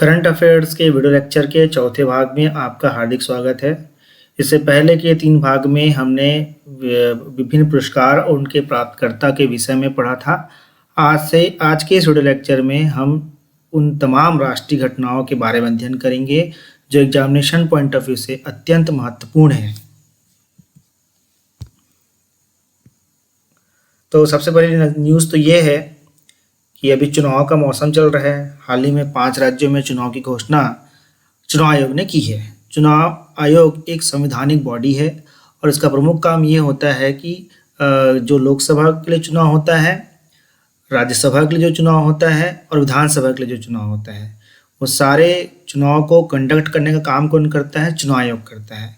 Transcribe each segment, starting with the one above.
Current affairs के video lecture के चौथे भाग में आपका हार्दिक स्वागत है। इससे पहले के 3 भाग में हमने विभिन्न पुरस्कार और उनके प्राप्तकर्ता के विषय में पढ़ा था। आज के इस वीडियो लेक्चर में हम उन तमाम राष्ट्रीय घटनाओं के बारे में अध्ययन करेंगे जो एग्जामिनेशन पॉइंट ऑफ व्यू से अत्यंत महत्वपूर्ण है। तो सबसे पहली न्यूज़ तो ये है कि अभी चुनाव का मौसम चल रहा है। हाल ही में 5 राज्यों में चुनाव की घोषणा चुनाव आयोग ने की है। चुनाव आयोग एक संवैधानिक बॉडी है और इसका प्रमुख काम ये होता है कि जो लोकसभा के लिए चुनाव होता है, राज्यसभा के लिए जो चुनाव होता है और विधानसभा के लिए जो चुनाव होता है, वो सारे चुनाव को कंडक्ट करने का काम कौन करता है? चुनाव आयोग करता है।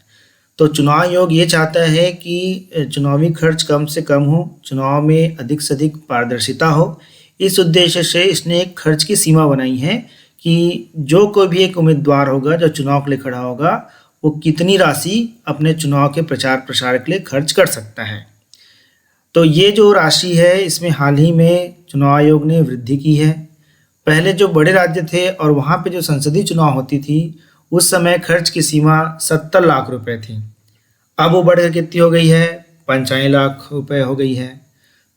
तो चुनाव आयोग ये चाहता है कि चुनावी खर्च कम से कम हो, चुनाव में अधिक से अधिक पारदर्शिता हो। इस उद्देश्य से इसने एक खर्च की सीमा बनाई है कि जो कोई भी एक उम्मीदवार होगा जो चुनाव के लिए खड़ा होगा, वो कितनी राशि अपने चुनाव के प्रचार प्रसार के लिए खर्च कर सकता है। तो ये जो राशि है, इसमें हाल ही में चुनाव आयोग ने वृद्धि की है। पहले जो बड़े राज्य थे और वहाँ पे जो संसदीय चुनाव होती थी, उस समय खर्च की सीमा 70 लाख रुपए थी। अब वो बढ़कर कितनी हो गई है? 95 लाख रुपए हो गई है।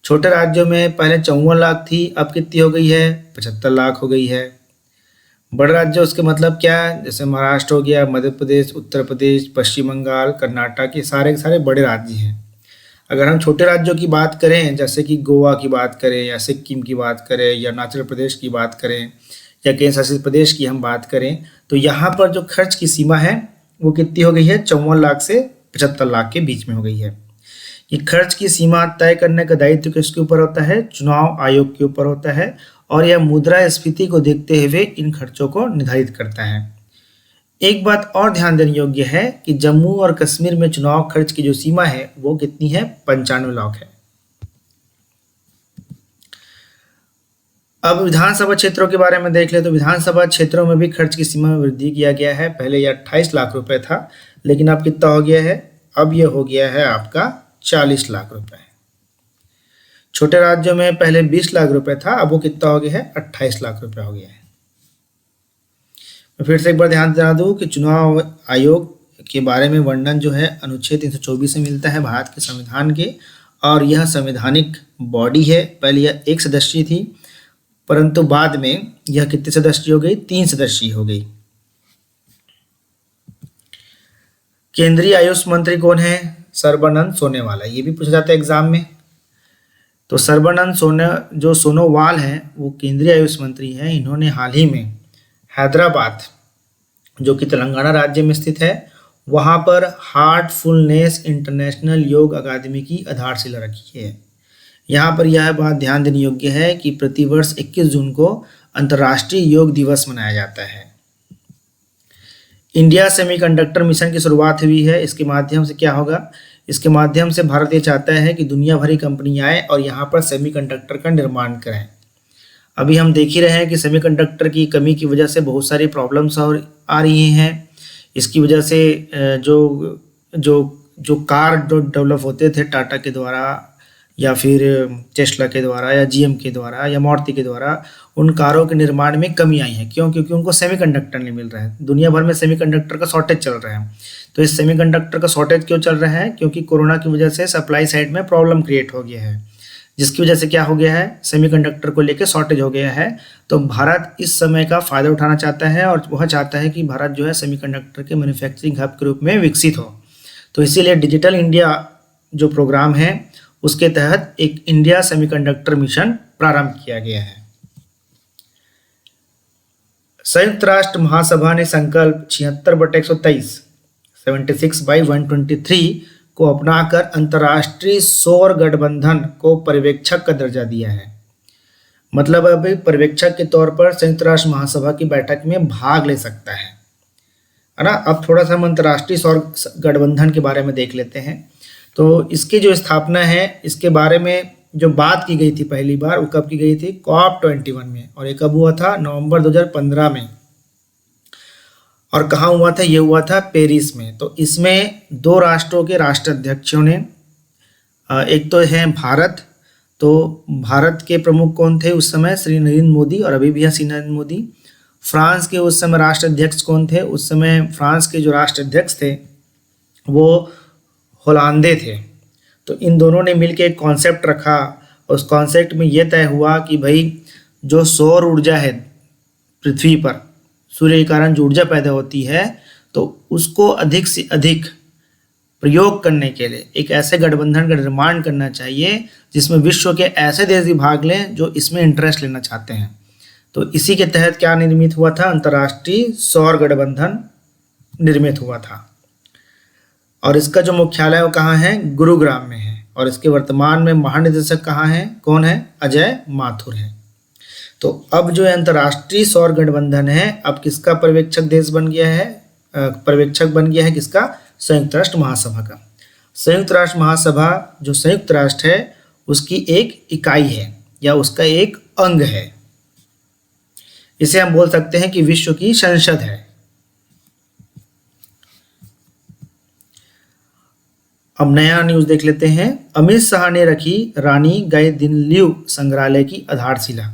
छोटे राज्यों में पहले 54 लाख थी, अब कितनी हो गई है? 75 लाख हो गई है। बड़े राज्य उसके मतलब क्या है? जैसे महाराष्ट्र हो गया, मध्य प्रदेश, उत्तर प्रदेश, पश्चिम बंगाल, कर्नाटक, ये सारे के सारे बड़े राज्य हैं। अगर हम छोटे राज्यों की बात करें, जैसे कि गोवा की बात करें या सिक्किम की बात करें या अरुणाचल प्रदेश की बात करें या केंद्र शासित प्रदेश की हम बात करें, तो यहाँ पर जो खर्च की सीमा है वो कितनी हो गई है? 54 लाख से 75 लाख के बीच में हो गई है। ये खर्च की सीमा तय करने का दायित्व किसके ऊपर होता है? चुनाव आयोग के ऊपर होता है और यह मुद्रास्फीति को देखते हुए इन खर्चों को निर्धारित करता है। एक बात और ध्यान देने योग्य है कि जम्मू और कश्मीर में चुनाव खर्च की जो सीमा है वो कितनी है? 95 लाख है। अब विधानसभा क्षेत्रों के बारे में देख ले तो विधानसभा क्षेत्रों में भी खर्च की सीमा में वृद्धि किया गया है। पहले यह 28 लाख रुपए था, लेकिन अब कितना हो गया है? अब यह हो गया है आपका 40 लाख रुपए। छोटे राज्यों में पहले 20 लाख रुपए था, अब वो कितना हो गया है? 28 लाख रुपए हो गया है। मैं फिर से एक बार ध्यान दिला दूं कि चुनाव आयोग के बारे में वर्णन जो है अनुच्छेद 324 से मिलता है भारत के संविधान के, और यह संवैधानिक बॉडी है। पहले यह 1 सदस्यीय थी, परंतु बाद में यह कितने सदस्यीय हो गई? 3 सदस्यीय हो गई। केंद्रीय आयुष मंत्री कौन है? सर्बानंद सोनोवाल। ये भी पूछा जाता है एग्जाम में। तो सर्बानंद सोनोवाल हैं, वो केंद्रीय आयुष मंत्री हैं। इन्होंने हाल ही में हैदराबाद, जो कि तेलंगाना राज्य में स्थित है, वहाँ पर हार्टफुलनेस इंटरनेशनल योग अकादमी की आधारशिला रखी है। यहाँ पर यह बात ध्यान देने योग्य है कि प्रतिवर्ष 21 जून को अंतर्राष्ट्रीय योग दिवस मनाया जाता है। इंडिया सेमीकंडक्टर मिशन की शुरुआत हुई है। इसके माध्यम से क्या होगा? इसके माध्यम से भारत ये चाहता है कि दुनिया भर की कंपनी आए और यहाँ पर सेमीकंडक्टर का निर्माण करें। अभी हम देख ही रहे हैं कि सेमीकंडक्टर की कमी की वजह से बहुत सारी प्रॉब्लम्स और आ रही हैं। इसकी वजह से जो कार जो डेवलप होते थे टाटा के द्वारा या फिर टेस्ला के द्वारा या जीएम के द्वारा या मारुति के द्वारा, उन कारों के निर्माण में कमी आई है। क्यों? क्योंकि उनको सेमीकंडक्टर नहीं मिल रहा है। दुनिया भर में सेमीकंडक्टर का शॉर्टेज चल रहा है। तो इस सेमीकंडक्टर का शॉर्टेज क्यों चल रहा है? क्योंकि कोरोना की वजह से सप्लाई साइड में प्रॉब्लम क्रिएट हो गया है, जिसकी वजह से क्या हो गया है? सेमीकंडक्टर को लेकर शॉर्टेज हो गया है। तो भारत इस समय का फ़ायदा उठाना चाहता है और वह चाहता है कि भारत जो है सेमीकंडक्टर के मैन्युफैक्चरिंग हब के रूप में विकसित हो। तो इसीलिए डिजिटल इंडिया जो प्रोग्राम है, उसके तहत एक इंडिया सेमीकंडक्टर मिशन प्रारंभ किया गया है। संयुक्त राष्ट्र महासभा ने संकल्प 76/123 76/123 को अपनाकर अंतर्राष्ट्रीय सौर गठबंधन को पर्यवेक्षक का दर्जा दिया है। मतलब अभी पर्यवेक्षक के तौर पर संयुक्त राष्ट्र महासभा की बैठक में भाग ले सकता है ना। अब थोड़ा सा हम अंतर्राष्ट्रीय सौर गठबंधन के बारे में देख लेते हैं। तो इसकी जो स्थापना है, इसके बारे में जो बात की गई थी पहली बार, वो कब की गई थी? COP21 में। और ये कब हुआ था? नवंबर 2015 में। और कहाँ हुआ था? ये हुआ था पेरिस में। तो इसमें 2 राष्ट्रों के राष्ट्राध्यक्षों ने, एक तो है भारत, तो भारत के प्रमुख कौन थे उस समय? श्री नरेंद्र मोदी, और अभी भी हैं श्री नरेंद्र मोदी। फ्रांस के उस समय राष्ट्राध्यक्ष कौन थे? उस समय फ्रांस के जो राष्ट्राध्यक्ष थे वो होलांदे थे। तो इन दोनों ने मिलकर एक कॉन्सेप्ट रखा। उस कॉन्सेप्ट में ये तय हुआ कि भाई जो सौर ऊर्जा है पृथ्वी पर, सूर्य के कारण जो ऊर्जा पैदा होती है, तो उसको अधिक से अधिक प्रयोग करने के लिए एक ऐसे गठबंधन का निर्माण करना चाहिए जिसमें विश्व के ऐसे देश भी भाग लें जो इसमें इंटरेस्ट लेना चाहते हैं। तो इसी के तहत क्या निर्मित हुआ था? अंतर्राष्ट्रीय सौर गठबंधन निर्मित हुआ था। और इसका जो मुख्यालय है वो कहाँ है? गुरुग्राम में है। और इसके वर्तमान में महानिदेशक कहाँ है? कौन है? अजय माथुर है। तो अब जो अंतर्राष्ट्रीय सौर गठबंधन है, अब किसका पर्यवेक्षक देश बन गया है? पर्यवेक्षक बन गया है किसका? संयुक्त राष्ट्र महासभा का। संयुक्त राष्ट्र महासभा जो संयुक्त राष्ट्र है उसकी एक इकाई है या उसका एक अंग है। इसे हम बोल सकते हैं कि विश्व की संसद है। अब नया न्यूज देख लेते हैं। अमित शाह ने रखी रानी गाइदिनल्यू संग्रहालय की आधारशिला।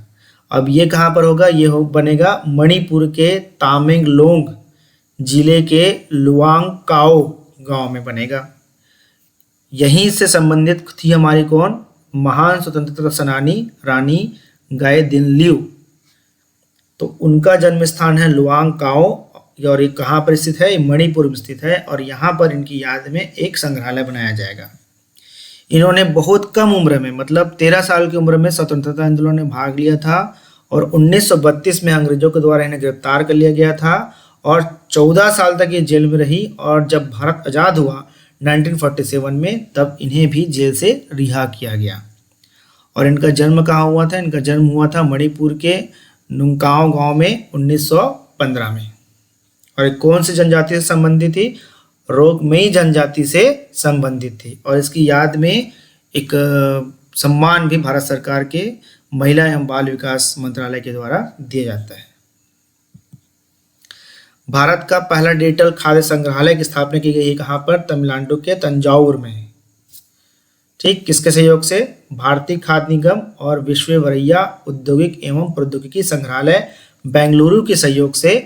अब ये कहाँ पर होगा? ये बनेगा मणिपुर के तामेंगलोंग जिले के लुआंगकाओ गांव में बनेगा। यहीं से संबंधित थी हमारी कौन? महान स्वतंत्रता सेनानी रानी गाइदिनल्यू। तो उनका जन्म स्थान है लुआंगकाओ और ये कहाँ पर स्थित है? मणिपुर में स्थित है। और यहाँ पर इनकी याद में एक संग्रहालय बनाया जाएगा। इन्होंने बहुत कम उम्र में, मतलब 13 साल की उम्र में स्वतंत्रता आंदोलन में भाग लिया था और 1932 में अंग्रेजों के द्वारा इन्हें गिरफ्तार कर लिया गया था और 14 साल तक ये जेल में रही। और जब भारत आज़ाद हुआ 1947 में, तब इन्हें भी जेल से रिहा किया गया। और इनका जन्म कहाँ हुआ था? इनका जन्म हुआ था मणिपुर के नुंगकाओ गांव में 1915 में। और कौन सी जनजाति से संबंधित थी? रोगमेई जनजाति से संबंधित थी। और इसकी याद में एक सम्मान भी भारत सरकार के महिला एवं बाल विकास मंत्रालय के द्वारा दिया जाता है। भारत का पहला डिजिटल खाद्य संग्रहालय की स्थापना की गई है कहाँ पर? तमिलनाडु के तंजावुर में। ठीक, किसके सहयोग से? भारतीय खाद्य निगम और विश्वेश्वरैया औद्योगिक एवं प्रौद्योगिकी संग्रहालय बेंगलुरु के सहयोग से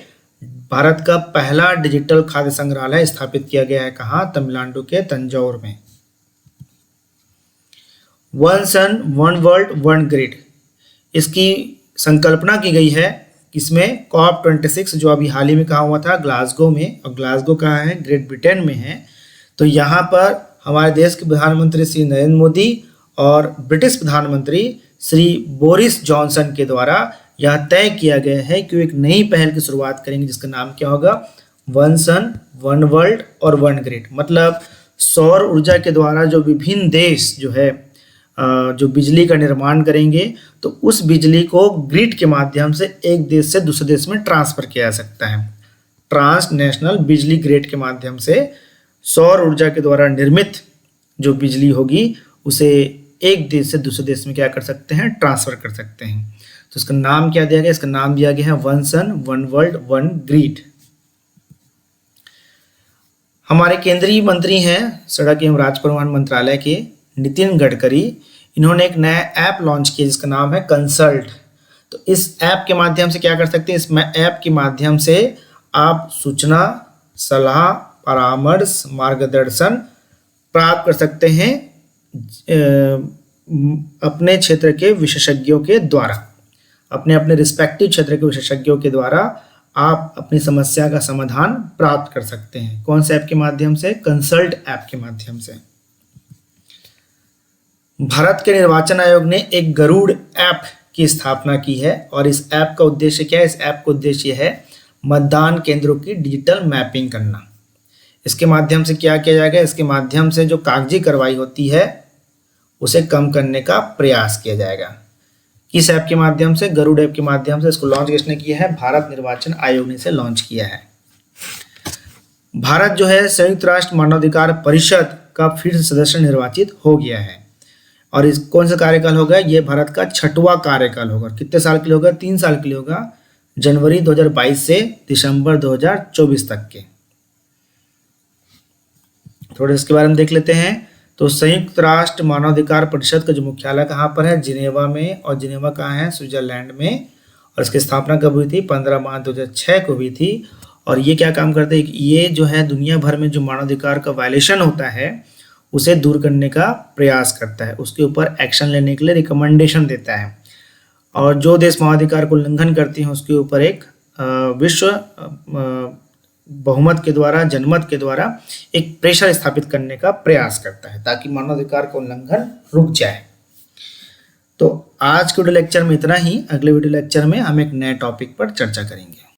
भारत का पहला डिजिटल खाद्य संग्रहालय स्थापित किया गया है। कहाँ? तमिलनाडु के तंजावुर में। One sun one world one grid, इसकी संकल्पना की गई है किसमें? COP26 जो अभी हाल ही में कहाँ हुआ था? ग्लासगो में। और ग्लासगो कहाँ है? ग्रेट ब्रिटेन में है। तो यहाँ पर हमारे देश के प्रधानमंत्री श्री नरेंद्र मोदी और ब्रिटिश प्रधानमंत्री श्री बोरिस जॉनसन के द्वारा यह तय किया गया है कि वो एक नई पहल की शुरुआत करेंगे जिसका नाम क्या होगा? वन सन वन वर्ल्ड और वन ग्रिड। मतलब सौर ऊर्जा के द्वारा जो विभिन्न देश जो है जो बिजली का निर्माण करेंगे, तो उस बिजली को ग्रिड के माध्यम से एक देश से दूसरे देश में ट्रांसफर किया जा सकता है। ट्रांसनेशनल बिजली ग्रिड के माध्यम से सौर ऊर्जा के द्वारा निर्मित जो बिजली होगी उसे एक देश से दूसरे देश में क्या कर सकते हैं? ट्रांसफर कर सकते हैं। तो इसका नाम क्या दिया गया? इसका नाम दिया गया है one sun one world one grid. हमारे केंद्रीय मंत्री हैं सड़क एवं राजपथ परिवहन मंत्रालय के नितिन गडकरी। इन्होंने एक नया ऐप लॉन्च किया जिसका नाम है कंसल्ट। तो इस ऐप के माध्यम से क्या कर सकते हैं? इस ऐप के माध्यम से आप सूचना, सलाह, परामर्श, मार्गदर्शन प्राप्त कर सकते हैं अपने क्षेत्र के विशेषज्ञों के द्वारा। अपने रिस्पेक्टिव क्षेत्र के विशेषज्ञों के द्वारा आप अपनी समस्या का समाधान प्राप्त कर सकते हैं। कौन से ऐप के माध्यम से? कंसल्ट ऐप के माध्यम से। भारत के निर्वाचन आयोग ने एक गरुड़ ऐप की स्थापना की है और इस ऐप का उद्देश्य क्या है? इस ऐप का उद्देश्य है मतदान केंद्रों की डिजिटल मैपिंग करना। इसके माध्यम से क्या किया जाएगा? इसके माध्यम से जो कागजी कार्रवाई होती है उसे कम करने का प्रयास किया जाएगा। किस ऐप के माध्यम से? गरुड़ ऐप के माध्यम से। इसको लॉन्च किसने किया है? भारत निर्वाचन आयोग ने इसे लॉन्च किया है। भारत जो है संयुक्त राष्ट्र मानवाधिकार परिषद का फिर से सदस्य निर्वाचित हो गया है और इस कौन सा कार्यकाल होगा? ये भारत का 6वां कार्यकाल होगा। कितने साल के लिए होगा? 3 साल के लिए होगा, जनवरी 2022 से दिसंबर 2024 तक के। थोड़े इसके बारे में देख लेते हैं। तो संयुक्त राष्ट्र मानवाधिकार परिषद का जो मुख्यालय कहाँ पर है? जिनेवा में। और जिनेवा कहाँ है? स्विट्जरलैंड में। और इसकी स्थापना कब हुई थी? 15 मार्च 2006 को हुई थी। और ये क्या काम करते हैं? ये जो है दुनिया भर में जो मानवाधिकार का वायलेशन होता है उसे दूर करने का प्रयास करता है, उसके ऊपर एक्शन लेने के लिए रिकमेंडेशन देता है, और जो देश मानवाधिकार को उल्लंघन करती हैं उसके ऊपर एक विश्व बहुमत के द्वारा, जनमत के द्वारा एक प्रेशर स्थापित करने का प्रयास करता है ताकि मानवाधिकार का उल्लंघन रुक जाए। तो आज के वीडियो लेक्चर में इतना ही। अगले वीडियो लेक्चर में हम एक नए टॉपिक पर चर्चा करेंगे।